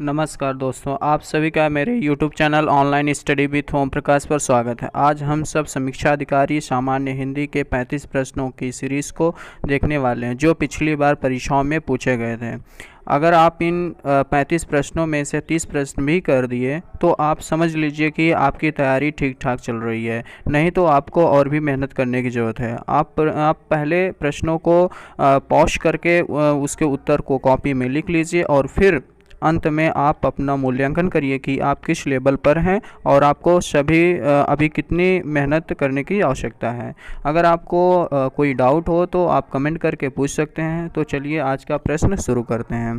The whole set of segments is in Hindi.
नमस्कार दोस्तों, आप सभी का मेरे YouTube channel online study with Om Prakash पर स्वागत है। आज हम सब समीक्षा अधिकारी सामान्य हिंदी के 35 प्रश्नों की सीरीज़ को देखने वाले हैं जो पिछली बार परीक्षाओं में पूछे गए थे। अगर आप इन 35 प्रश्नों में से 30 प्रश्न भी कर दिए तो आप समझ लीजिए कि आपकी तैयारी ठीक ठाक चल रही है, नहीं तो आपको और भी मेहनत करने की ज़रूरत है। आप पहले प्रश्नों को पॉज करके उसके उत्तर को कॉपी में लिख लीजिए और फिर अंत में आप अपना मूल्यांकन करिए कि आप किस लेवल पर हैं और आपको अभी कितनी मेहनत करने की आवश्यकता है। अगर आपको कोई डाउट हो तो आप कमेंट करके पूछ सकते हैं। तो चलिए आज का प्रश्न शुरू करते हैं।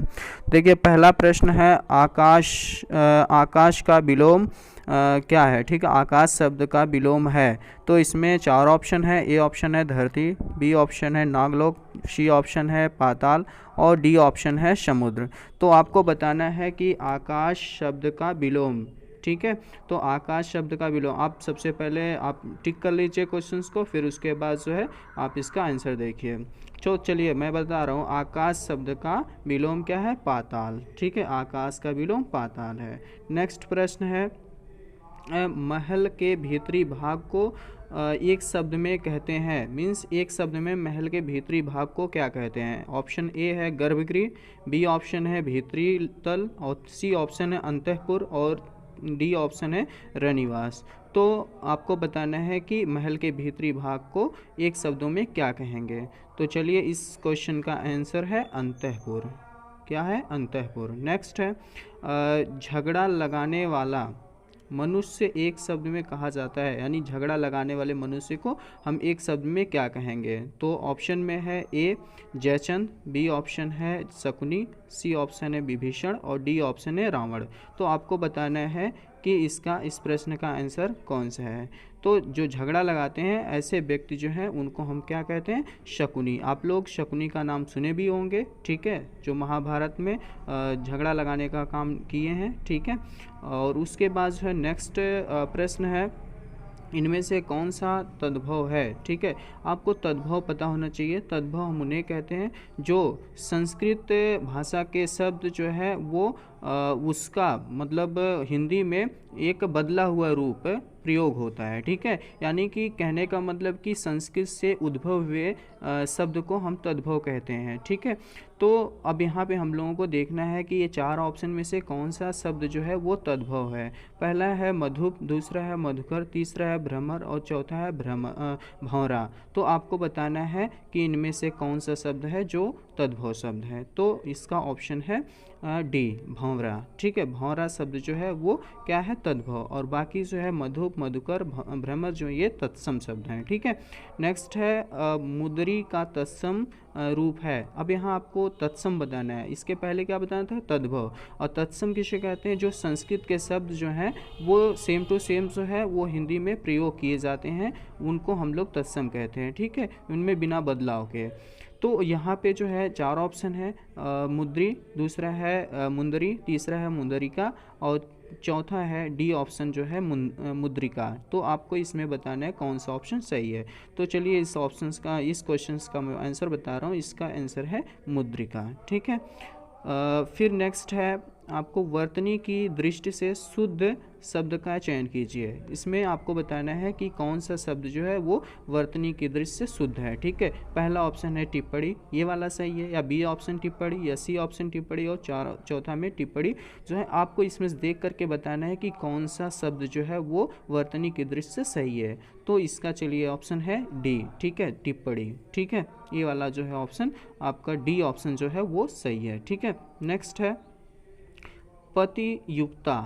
देखिए, पहला प्रश्न है आकाश का विलोम क्या है। ठीक है, आकाश शब्द का विलोम है तो इसमें 4 ऑप्शन है। ए ऑप्शन है धरती, बी ऑप्शन है नागलोक, सी ऑप्शन है पाताल और डी ऑप्शन है समुद्र। तो आपको बताना है कि आकाश शब्द का विलोम। ठीक है, तो आकाश शब्द का विलोम आप सबसे पहले आप टिक कर लीजिए क्वेश्चंस को, फिर उसके बाद जो है आप इसका आंसर देखिए। तो चलिए मैं बता रहा हूँ, आकाश शब्द का विलोम क्या है? पाताल। ठीक है, आकाश का विलोम पाताल है। नेक्स्ट प्रश्न है, महल के भीतरी भाग को एक शब्द में कहते हैं। मीन्स एक शब्द में महल के भीतरी भाग को क्या कहते हैं? ऑप्शन ए है गर्भगृह, बी ऑप्शन है भीतरी तल और सी ऑप्शन है अंतःपुर और डी ऑप्शन है रनिवास। तो आपको बताना है कि महल के भीतरी भाग को एक शब्दों में क्या कहेंगे। तो चलिए इस क्वेश्चन का आंसर है अंतःपुर। क्या है? अंतःपुर। नेक्स्ट है, झगड़ा लगाने वाला मनुष्य एक शब्द में कहा जाता है, यानी झगड़ा लगाने वाले मनुष्य को हम एक शब्द में क्या कहेंगे? तो ऑप्शन में है ए जयचंद, बी ऑप्शन है शकुनी, सी ऑप्शन है विभीषण और डी ऑप्शन है रावण। तो आपको बताना है कि इस प्रश्न का आंसर कौन सा है। तो जो झगड़ा लगाते हैं ऐसे व्यक्ति जो हैं उनको हम क्या कहते हैं? शकुनी। आप लोग शकुनी का नाम सुने भी होंगे, ठीक है, जो महाभारत में झगड़ा लगाने का काम किए हैं। ठीक है, और उसके बाद जो है नेक्स्ट प्रश्न है, इनमें से कौन सा तद्भव है? ठीक है, आपको तद्भव पता होना चाहिए। तद्भव हम उन्हें कहते हैं जो संस्कृत भाषा के शब्द जो है वो उसका मतलब हिंदी में एक बदला हुआ रूप प्रयोग होता है। ठीक है, यानी कि कहने का मतलब कि संस्कृत से उद्भव हुए शब्द को हम तद्भव कहते हैं। ठीक है, तो अब यहाँ पे हम लोगों को देखना है कि ये 4 ऑप्शन में से कौन सा शब्द जो है वो तद्भव है। पहला है मधुप, दूसरा है मधुकर, तीसरा है भ्रमर और चौथा है भौरा। तो आपको बताना है कि इनमें से कौन सा शब्द है जो तद्भव शब्द है। तो इसका ऑप्शन है डी भौरा। ठीक है, भौरा शब्द जो है वो क्या है? तद्भव। और बाकी जो है मधुप, मधुकर, भ्रमर जो ये तत्सम शब्द हैं। ठीक है, नेक्स्ट है मुदरी का तत्सम रूप है। अब यहाँ आपको तत्सम बताना है, इसके पहले क्या बताना था? तद्भव। और तत्सम किसे कहते हैं? जो संस्कृत के शब्द जो हैं वो सेम टू सेम जो है वो हिंदी में प्रयोग किए जाते हैं, उनको हम लोग तत्सम कहते हैं। ठीक है, उनमें बिना बदलाव के। तो यहाँ पे जो है 4 ऑप्शन है, मुद्री, दूसरा है मुंदरी, तीसरा है मुंदरिका और चौथा है डी ऑप्शन जो है मुद्रिका। तो आपको इसमें बताना है कौन सा ऑप्शन सही है। तो चलिए इस क्वेश्चंस का मैं आंसर बता रहा हूँ। इसका आंसर है मुद्रिका। ठीक है, फिर नेक्स्ट है, आपको वर्तनी की दृष्टि से शुद्ध शब्द का चयन कीजिए। इसमें आपको बताना है कि कौन सा शब्द जो है वो वर्तनी की दृष्टि से शुद्ध है। ठीक है, पहला ऑप्शन है टिप्पणी, ये वाला सही है, या बी ऑप्शन टिप्पणी, या सी ऑप्शन टिप्पणी और चौथा में टिप्पणी जो है। आपको इसमें से देख करके बताना है कि कौन सा शब्द जो है वो वर्तनी की दृष्टि से सही है। तो इसका चलिए ऑप्शन है डी। ठीक है, टिप्पणी। ठीक है, ये वाला जो है ऑप्शन आपका डी ऑप्शन जो है वो सही है। ठीक है, नेक्स्ट है, पतियुक्ता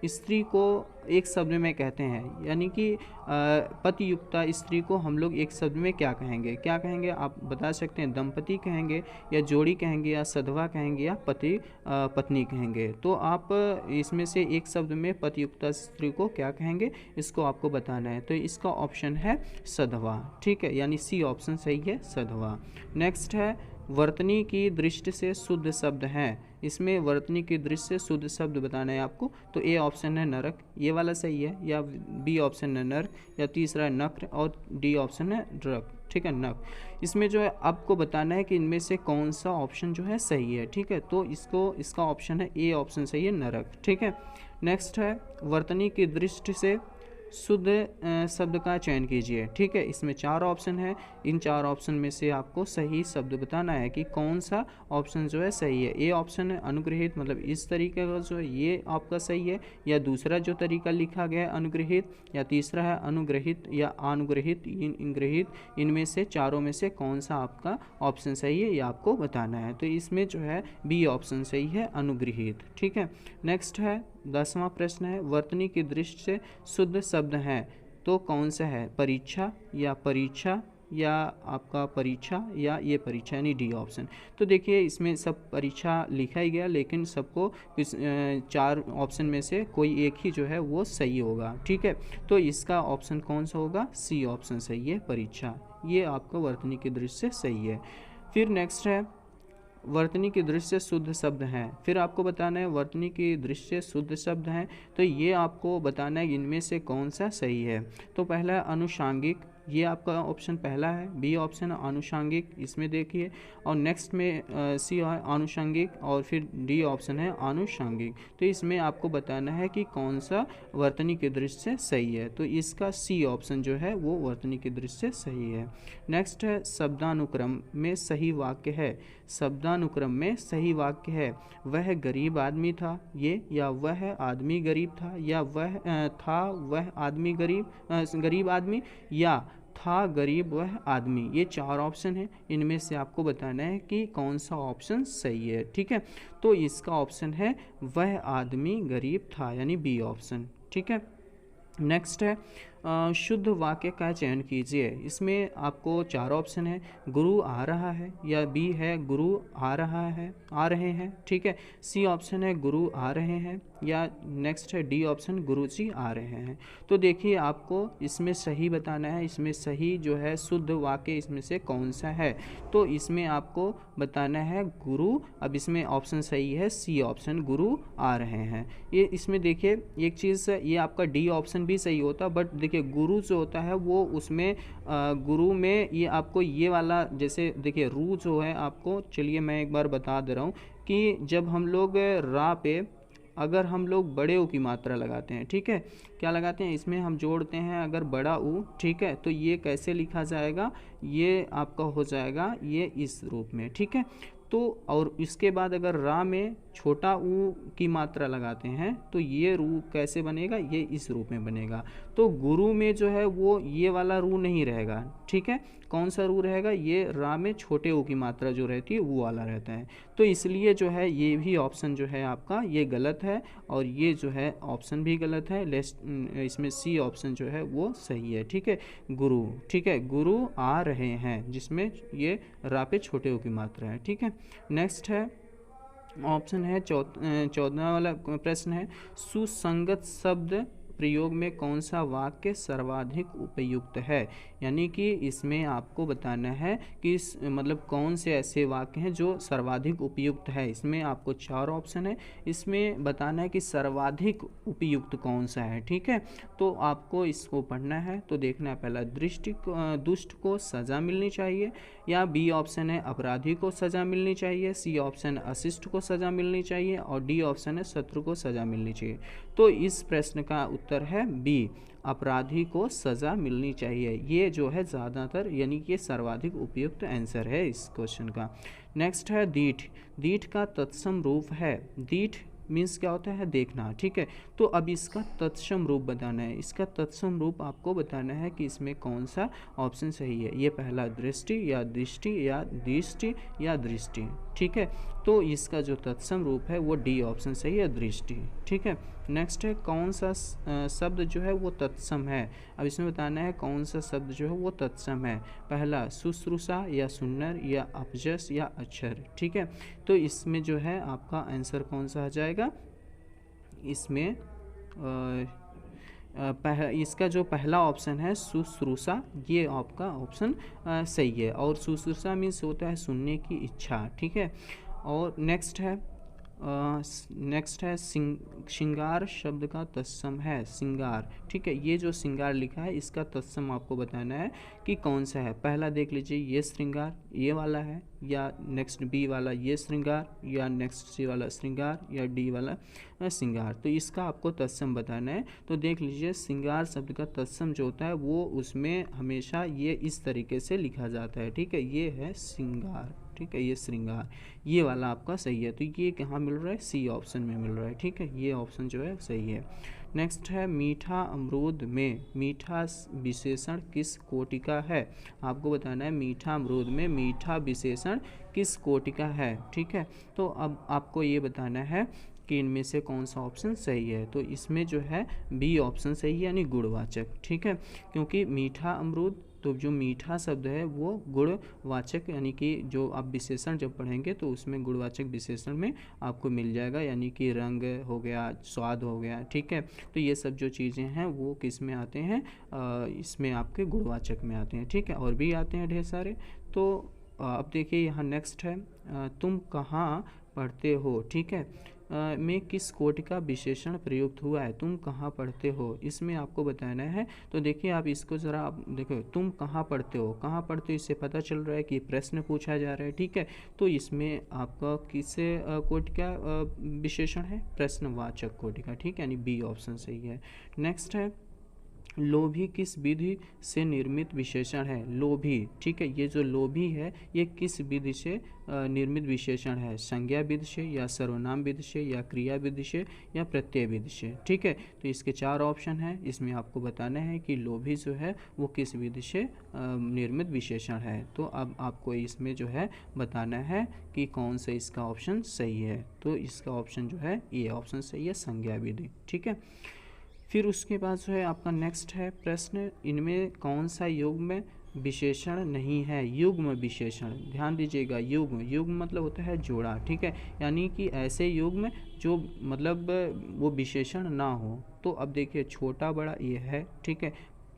स्त्री को एक शब्द में कहते हैं, यानी कि पतियुक्ता स्त्री को हम लोग एक शब्द में क्या कहेंगे? क्या कहेंगे आप बता सकते हैं? दंपति कहेंगे, या जोड़ी कहेंगे, या सधवा कहेंगे, या पति पत्नी कहेंगे? तो आप इसमें से एक शब्द में पतियुक्ता स्त्री को क्या कहेंगे, इसको आपको बताना है। तो इसका ऑप्शन है सधवा। ठीक है, यानी सी ऑप्शन सही है, सधवा। नेक्स्ट है, वर्तनी की दृष्टि से शुद्ध शब्द हैं। इसमें वर्तनी की दृष्टि से शुद्ध शब्द बताना है आपको। तो ए ऑप्शन है नरक, ये वाला सही है, या बी ऑप्शन है नर, या तीसरा है नक्र और डी ऑप्शन है ड्रग। ठीक है, नख। इसमें जो है आपको बताना है कि इनमें से कौन सा ऑप्शन जो है सही है, ठीक है। तो इसका ऑप्शन है ए ऑप्शन सही है, नरक, ठीक है। नेक्स्ट है वर्तनी की दृष्टि से शुद्ध शब्द का चयन कीजिए, ठीक है। इसमें 4 ऑप्शन है, इन 4 ऑप्शन में से आपको सही शब्द बताना है कि कौन सा ऑप्शन जो है सही है। ए ऑप्शन है अनुग्रहित, मतलब इस तरीके का जो है ये आपका सही है, या दूसरा जो तरीका लिखा गया है अनुग्रहित, या तीसरा है अनुग्रहित या अनुग्रहित, इंग्रहित, इनमें से चारों में से कौन सा आपका ऑप्शन सही है ये आपको बताना है। तो इसमें जो है बी ऑप्शन सही है, अनुग्रहित, ठीक है। नेक्स्ट है 10वां प्रश्न है वर्तनी की दृष्टि से शुद्ध शब्द है तो कौन सा है, परीक्षा या परीक्षा या आपका परीक्षा या ये परीक्षा, यानी डी ऑप्शन। तो देखिए इसमें सब परीक्षा लिखा ही गया, लेकिन सबको इस 4 ऑप्शन में से कोई एक ही जो है वो सही होगा, ठीक है। तो इसका ऑप्शन कौन सा होगा, सी ऑप्शन सही है, परीक्षा। ये आपको वर्तनी की दृष्टि से सही है। फिर नेक्स्ट है वर्तनी की दृष्टि से शुद्ध शब्द हैं, फिर आपको बताना है वर्तनी की दृष्टि से शुद्ध शब्द हैं, तो ये आपको बताना है इनमें से कौन सा सही है। तो पहला है अनुषांगिक, ये आपका ऑप्शन पहला है, बी ऑप्शन है अनुषांगिक, इसमें देखिए। और नेक्स्ट में सी है अनुषंगिक, और फिर डी ऑप्शन है आनुषंगिक। तो इसमें आपको बताना है कि कौन सा वर्तनी की दृष्टि से सही है, तो इसका सी ऑप्शन जो है वो वर्तनी की दृष्टि से सही है। नेक्स्ट है शब्दानुक्रम में सही वाक्य है, शब्दानुक्रम में सही वाक्य है वह गरीब आदमी था ये, या वह आदमी गरीब था, या वह था वह आदमी गरीब आदमी, या था गरीब वह आदमी। ये 4 ऑप्शन है, इनमें से आपको बताना है कि कौन सा ऑप्शन सही है, ठीक है। तो इसका ऑप्शन है वह आदमी गरीब था, यानी बी ऑप्शन, ठीक है। नेक्स्ट है शुद्ध वाक्य का चयन कीजिए, इसमें आपको 4 ऑप्शन है, गुरु आ रहा है, या बी है गुरु आ रहे हैं, ठीक है। सी ऑप्शन है गुरु आ रहे हैं, या नेक्स्ट है डी ऑप्शन गुरुजी आ रहे हैं। तो देखिए आपको इसमें सही बताना है, इसमें सही जो है शुद्ध वाक्य इसमें से कौन सा है। तो इसमें आपको बताना है गुरु, अब इसमें ऑप्शन सही है सी ऑप्शन, गुरु आ रहे हैं। ये इसमें देखिए एक चीज़, ये आपका डी ऑप्शन भी सही होता, बट देखिए गुरु जो होता है वो उसमें गुरु में ये आपको ये वाला, जैसे देखिए रू जो है आपको, चलिए मैं एक बार बता दे रहा हूँ कि जब हम लोग रा पे अगर हम लोग बड़े ऊ की मात्रा लगाते हैं, ठीक है, क्या लगाते हैं, इसमें हम जोड़ते हैं अगर बड़ा ऊ, ठीक है, तो ये कैसे लिखा जाएगा, ये आपका हो जाएगा ये इस रूप में, ठीक है। तो और इसके बाद अगर रा में छोटा ऊ की मात्रा लगाते हैं तो ये रू कैसे बनेगा, ये इस रूप में बनेगा। तो गुरु में जो है वो ये वाला रू नहीं रहेगा, ठीक है। कौन सा रू रहेगा, ये रा में छोटे ऊ की मात्रा जो रहती है वो वाला रहता है। तो इसलिए जो है ये भी ऑप्शन जो है आपका ये गलत है, और ये जो है ऑप्शन भी गलत है। इसमें सी ऑप्शन जो है वो सही है, ठीक है, गुरु, ठीक है, गुरु आ रहे हैं, जिसमें ये रा पे छोटे ऊ की मात्रा है, ठीक है। नेक्स्ट है ऑप्शन है 14वां वाला प्रश्न है सुसंगत शब्द प्रयोग में कौन सा वाक्य सर्वाधिक उपयुक्त है, यानी कि इसमें आपको बताना है कि मतलब कौन से ऐसे वाक्य हैं जो सर्वाधिक उपयुक्त है। इसमें आपको 4 ऑप्शन है, इसमें बताना है कि सर्वाधिक उपयुक्त कौन सा है, ठीक है। तो आपको इसको पढ़ना है, तो देखना है पहला दुष्ट को सज़ा मिलनी चाहिए, या बी ऑप्शन है अपराधी को सज़ा मिलनी चाहिए, सी ऑप्शन अशिष्ट को सज़ा मिलनी चाहिए, और डी ऑप्शन है शत्रु को सज़ा मिलनी चाहिए। तो इस प्रश्न का उत्तर है बी, अपराधी को सज़ा मिलनी चाहिए। ये जो है ज़्यादातर यानी कि सर्वाधिक उपयुक्त आंसर है इस क्वेश्चन का। नेक्स्ट है दीठ का तत्सम रूप है, दीठ मीन्स क्या होता है, देखना, ठीक है। तो अब इसका तत्सम रूप बताना है, इसका तत्सम रूप आपको बताना है कि इसमें कौन सा ऑप्शन सही है, ये पहला दृष्टि या दृष्टि या दृष्टि या दृष्टि, ठीक है। तो इसका जो तत्सम रूप है वो डी ऑप्शन सही है, दृष्टि, ठीक है। नेक्स्ट है कौन सा शब्द जो है वो तत्सम है, अब इसमें बताना है कौन सा शब्द जो है वो तत्सम है, पहला शुश्रूषा या सुन्नर या अपजस या अक्षर, ठीक है। तो इसमें जो है आपका आंसर कौन सा आ जाएगा, इसमें इसका जो पहला ऑप्शन है शुश्रूषा, ये आपका ऑप्शन सही है, और शुश्रूषा मीन्स होता है सुनने की इच्छा, ठीक है। और नेक्स्ट है नेक्स्ट है श्रृंगार शब्द का तत्सम है श्रृंगार। ठीक है, ये जो श्रृंगार लिखा है इसका तत्सम आपको बताना है कि कौन सा है। पहला देख लीजिए, ये श्रृंगार ये वाला है, या नेक्स्ट बी वाला ये श्रृंगार, या नेक्स्ट सी वाला श्रृंगार, या डी वाला श्रृंगार। तो इसका आपको तत्सम बताना है। तो देख लीजिए, श्रृंगार शब्द का तत्सम जो होता है वो उसमें हमेशा ये इस तरीके से लिखा जाता है। ठीक है, ये है श्रृंगार। ठीक है, ये श्रृंगार, ये वाला आपका सही है। तो ये कहाँ मिल रहा है? सी ऑप्शन में मिल रहा है। ठीक है, ये ऑप्शन जो है सही है। नेक्स्ट है, मीठा अमरूद में मीठा विशेषण किस कोटि का है? आपको बताना है मीठा अमरूद में मीठा विशेषण किस कोटि का है। ठीक है, तो अब आपको ये बताना है कि इनमें से कौन सा ऑप्शन सही है। तो इसमें जो है बी ऑप्शन सही है, यानी गुणवाचक। ठीक है, क्योंकि मीठा अमरूद, तो जो मीठा शब्द है वो गुणवाचक, यानी कि जो आप विशेषण जब पढ़ेंगे तो उसमें गुणवाचक विशेषण में आपको मिल जाएगा, यानी कि रंग हो गया, स्वाद हो गया। ठीक है, तो ये सब जो चीज़ें हैं वो किस में आते हैं? इसमें आपके गुणवाचक में आते हैं। ठीक है, और भी आते हैं ढेर सारे। तो अब देखिए यहाँ नेक्स्ट है, तुम कहाँ पढ़ते हो? ठीक है, में किस कोटि का विशेषण प्रयुक्त हुआ है? तुम कहाँ पढ़ते हो, इसमें आपको बताना है। तो देखिए, आप इसको ज़रा आप देखो, तुम कहाँ पढ़ते हो, कहाँ पढ़ते हो, इससे पता चल रहा है कि प्रश्न पूछा जा रहा है। ठीक है, तो इसमें आपका किस कोटि का विशेषण है? प्रश्नवाचक कोटि का। ठीक है, यानी बी ऑप्शन सही है। नेक्स्ट है, लोभी किस विधि से निर्मित विशेषण है? लोभी, ठीक है, ये जो लोभी है ये किस विधि से निर्मित विशेषण है? संज्ञा विधि से, या सर्वनाम विधि से, या क्रिया विधि से, या प्रत्यय विधि से? ठीक है, तो इसके 4 ऑप्शन है। इसमें आपको बताना है कि लोभी जो है वो किस विधि से निर्मित विशेषण है। तो अब आपको इसमें जो है बताना है कि कौन सा इसका ऑप्शन सही है। तो इसका ऑप्शन जो है ये ऑप्शन सही है, संज्ञा विधि। ठीक है, फिर उसके बाद जो है आपका नेक्स्ट है प्रश्न, इनमें कौन सा युग्म विशेषण नहीं है? युग्म विशेषण, ध्यान दीजिएगा, युग्म, युग्म मतलब होता है जोड़ा। ठीक है, यानी कि ऐसे युग्म जो मतलब वो विशेषण ना हो। तो अब देखिए, छोटा बड़ा ये है, ठीक है,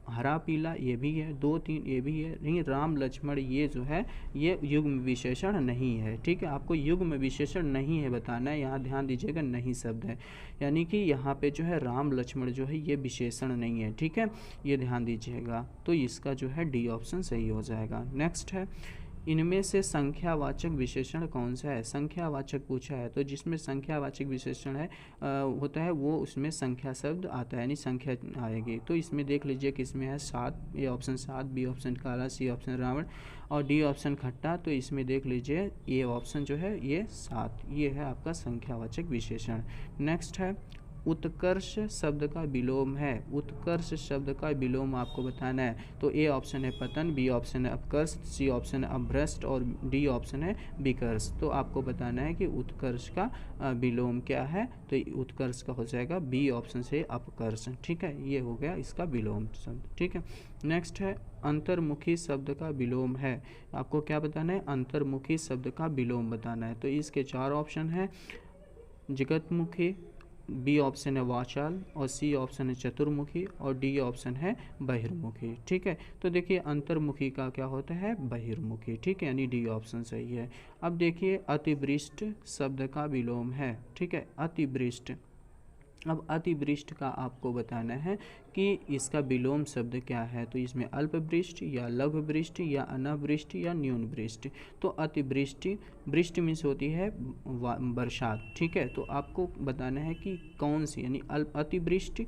हरा पीला ये भी है, 2 3 ये भी है, नहीं राम लक्ष्मण ये जो है ये युग्म विशेषण नहीं है। ठीक है, आपको युग्म विशेषण नहीं है बताना है। यहाँ ध्यान दीजिएगा, नहीं शब्द है, यानी कि यहाँ पे जो है राम लक्ष्मण जो है ये विशेषण नहीं है। ठीक है, ये ध्यान दीजिएगा। तो इसका जो है डी ऑप्शन सही हो जाएगा। नेक्स्ट है, इनमें से संख्यावाचक विशेषण कौन सा है? संख्यावाचक पूछा है, तो जिसमें संख्यावाचक विशेषण है होता है वो उसमें संख्या शब्द आता है, यानी संख्या आएगी। तो इसमें देख लीजिए किसमें है 7, ए ऑप्शन 7, बी ऑप्शन काला, सी ऑप्शन रावण, और डी ऑप्शन खट्टा। तो इसमें देख लीजिए ये ऑप्शन जो है ये 7, ये है आपका संख्यावाचक विशेषण। नेक्स्ट है, उत्कर्ष शब्द का विलोम है। उत्कर्ष शब्द का विलोम आपको बताना है। तो ए ऑप्शन है पतन, बी ऑप्शन है अपकर्ष, सी ऑप्शन है अपभ्रष्ट, और डी ऑप्शन है विकर्ष। तो आपको बताना है कि उत्कर्ष का विलोम क्या है। तो उत्कर्ष का हो जाएगा बी ऑप्शन से अपकर्ष। ठीक है, ये हो गया इसका विलोम शब्द। ठीक है, नेक्स्ट है, अंतर्मुखी शब्द का विलोम है। आपको क्या बताना है? अंतर्मुखी शब्द का विलोम बताना है। तो इसके 4 ऑप्शन है, जगतमुखी, बी ऑप्शन है वाचाल, और सी ऑप्शन है चतुर्मुखी, और डी ऑप्शन है बहिर्मुखी। ठीक है, तो देखिए अंतर्मुखी का क्या होता है? बहिर्मुखी। ठीक है, यानी डी ऑप्शन सही है। अब देखिए, अतिवृष्ट शब्द का विलोम है। ठीक है, अतिवृष्ट। अब अतिवृष्ट का आपको बताना है कि इसका विलोम शब्द क्या है। तो इसमें अल्पवृष्टि, या लघुवृष्टि, या अनावृष्टि, या न्यूनवृष्टि। तो अतिवृष्टि, वृष्टि मीन्स होती है बरसात। ठीक है, तो आपको बताना है कि कौन सी, यानी अतिवृष्टि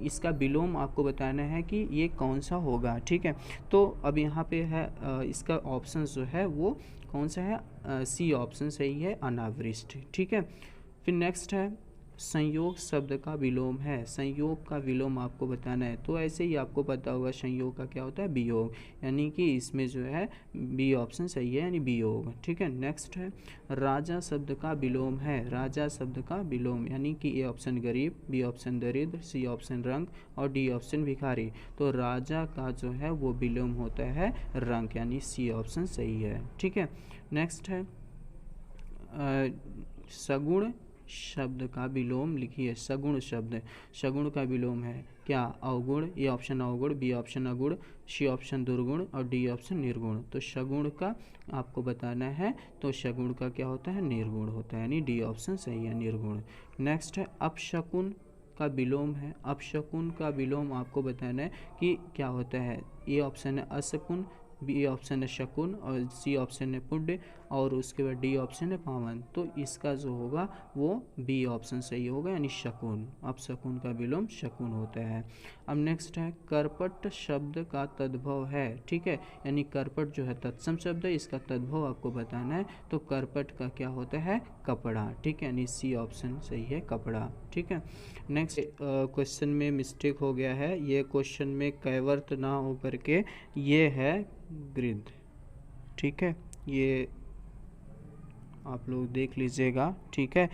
इसका विलोम आपको बताना है कि ये कौन सा होगा। ठीक है, तो अब यहाँ पे है इसका ऑप्शन जो है वो कौन सा है? सी ऑप्शन सही है, अनावृष्टि। ठीक है, फिर नेक्स्ट है, संयोग शब्द का विलोम है। संयोग का विलोम आपको बताना है। तो ऐसे ही आपको पता होगा संयोग का क्या होता है? वियोग, यानी कि इसमें जो है बी ऑप्शन सही है, यानी वियोग। ठीक है, नेक्स्ट है, राजा शब्द का विलोम है। राजा शब्द का विलोम, यानी कि ए ऑप्शन गरीब, बी ऑप्शन दरिद्र, सी ऑप्शन रंग, और डी ऑप्शन भिखारी। तो राजा का जो है वो विलोम होता है रंग, यानी सी ऑप्शन सही है। ठीक है, नेक्स्ट है, सगुण शब्द का विलोम लिखिए। सगुण शब्द, सगुण का विलोम है क्या? अवगुण। ए ऑप्शन अवगुण, बी ऑप्शन अगुण, सी ऑप्शन दुर्गुण और डी ऑप्शन निर्गुण। तो सगुण का आपको बताना है, तो सगुण का क्या होता है? निर्गुण होता है, यानी डी ऑप्शन सही है, निर्गुण। नेक्स्ट है अपशकुन का विलोम है। अपशकुन का विलोम आपको बताना है कि क्या होता है। ए ऑप्शन है अशकुन, बी ऑप्शन है शकुन और सी ऑप्शन है पुण्य और उसके बाद डी ऑप्शन है पावन। तो इसका जो होगा वो बी ऑप्शन सही होगा, यानी शकुन। अब शकुन का विलोम शकुन होता है। अब नेक्स्ट है करपट शब्द का तद्भव है, ठीक है, यानी करपट जो है तत्सम शब्द है, इसका तद्भव आपको बताना है। तो करपट का क्या होता है? कपड़ा, ठीक है, यानी सी ऑप्शन सही है, कपड़ा, ठीक है। नेक्स्ट क्वेश्चन में मिस्टेक हो गया है, ये क्वेश्चन में कैवर्त ना हो करके ये है गृध, ठीक है, ये आप लोग देख लीजिएगा, ठीक है।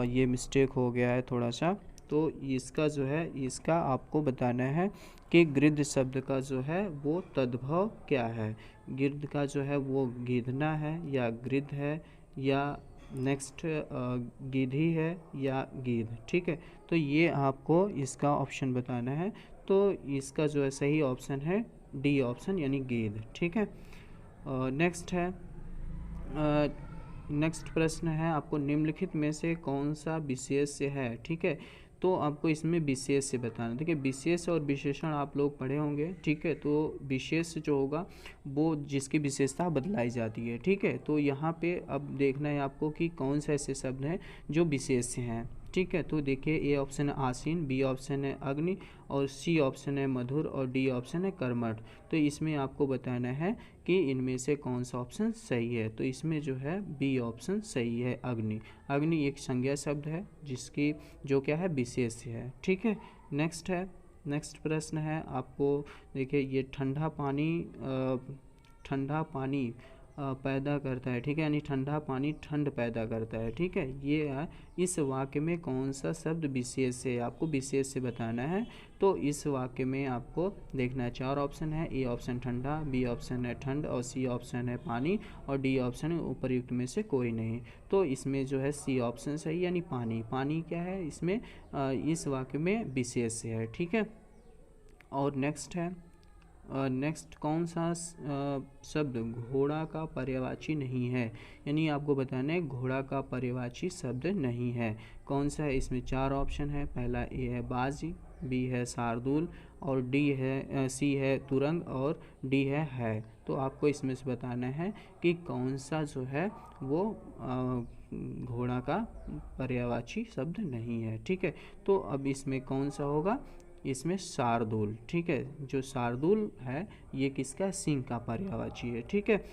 ये मिस्टेक हो गया है थोड़ा सा, तो इसका जो है इसका आपको बताना है कि गृध शब्द का जो है वो तद्भव क्या है। गृध का जो है वो गिधना है या गृध है या नेक्स्ट गिधी है या गिध, ठीक है। तो ये आपको इसका ऑप्शन बताना है। तो इसका जो है सही ऑप्शन है डी ऑप्शन, यानी गिध, ठीक है। नेक्स्ट है नेक्स्ट प्रश्न है आपको निम्नलिखित में से कौन सा विशेष्य है, ठीक है। तो आपको इसमें विशेष्य बताना। देखिए विशेष और विशेषण आप लोग पढ़े होंगे, ठीक है। तो विशेष जो होगा वो जिसकी विशेषता बदलाई जाती है, ठीक है। तो यहाँ पे अब देखना है आपको कि कौन से ऐसे शब्द हैं जो विशेष्य हैं, ठीक है। तो देखिए ए ऑप्शन है आसीन, बी ऑप्शन है अग्नि और सी ऑप्शन है मधुर और डी ऑप्शन है कर्मठ। तो इसमें आपको बताना है कि इनमें से कौन सा ऑप्शन सही है। तो इसमें जो है बी ऑप्शन सही है, अग्नि। अग्नि एक संज्ञा शब्द है जिसकी जो क्या है विशेष्य है, ठीक है। नेक्स्ट प्रश्न है आपको, देखिए ये ठंडा पानी पैदा करता है, ठीक है, यानी ठंडा पानी ठंड पैदा करता है, ठीक है। ये है इस वाक्य में कौन सा शब्द विशेष है, आपको विशेष से बताना है। तो इस वाक्य में आपको देखना है, चार ऑप्शन है। ए ऑप्शन ठंडा, बी ऑप्शन है ठंड और सी ऑप्शन है पानी और डी ऑप्शन है उपर्युक्त में से कोई नहीं। तो इसमें जो है सी ऑप्शन सही, यानी पानी। पानी क्या है इसमें इस वाक्य में विशेष है, ठीक है। और नेक्स्ट कौन सा शब्द घोड़ा का पर्यायवाची नहीं है, यानी आपको बताना है घोड़ा का पर्यायवाची शब्द नहीं है। कौन सा है? इसमें चार ऑप्शन है। पहला ए है बाजी, बी है शार्दुल और सी है तुरंग और डी है। तो आपको इसमें से बताना है कि कौन सा जो है वो घोड़ा का पर्यायवाची शब्द नहीं है, ठीक है। तो अब इसमें कौन सा होगा? इसमें शार्दुल, ठीक है। जो शार्दुल है ये किसका? सिंह का पर्यायवाची है, ठीक है।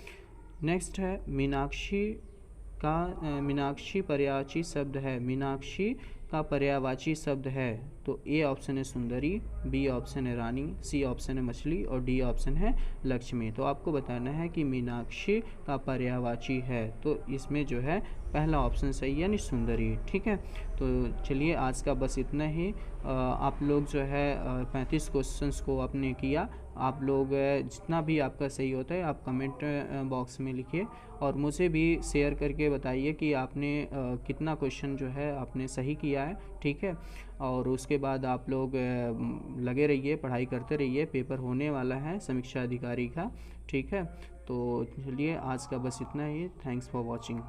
नेक्स्ट है मीनाक्षी पर्यायवाची शब्द है। मीनाक्षी का पर्यायवाची शब्द है। तो ए ऑप्शन है सुंदरी, बी ऑप्शन है रानी, सी ऑप्शन है मछली और डी ऑप्शन है लक्ष्मी। तो आपको बताना है कि मीनाक्षी का पर्यायवाची है। तो इसमें जो है पहला ऑप्शन सही है, यानी सुंदरी, ठीक है। तो चलिए आज का बस इतना ही। आप लोग जो है 35 क्वेश्चंस को आपने किया। आप लोग जितना भी आपका सही होता है आप कमेंट बॉक्स में लिखिए और मुझे भी शेयर करके बताइए कि आपने कितना क्वेश्चन जो है आपने सही किया है, ठीक है। और उसके बाद आप लोग लगे रहिए, पढ़ाई करते रहिए, पेपर होने वाला है समीक्षा अधिकारी का, ठीक है। तो चलिए आज का बस इतना ही। Thanks for watching.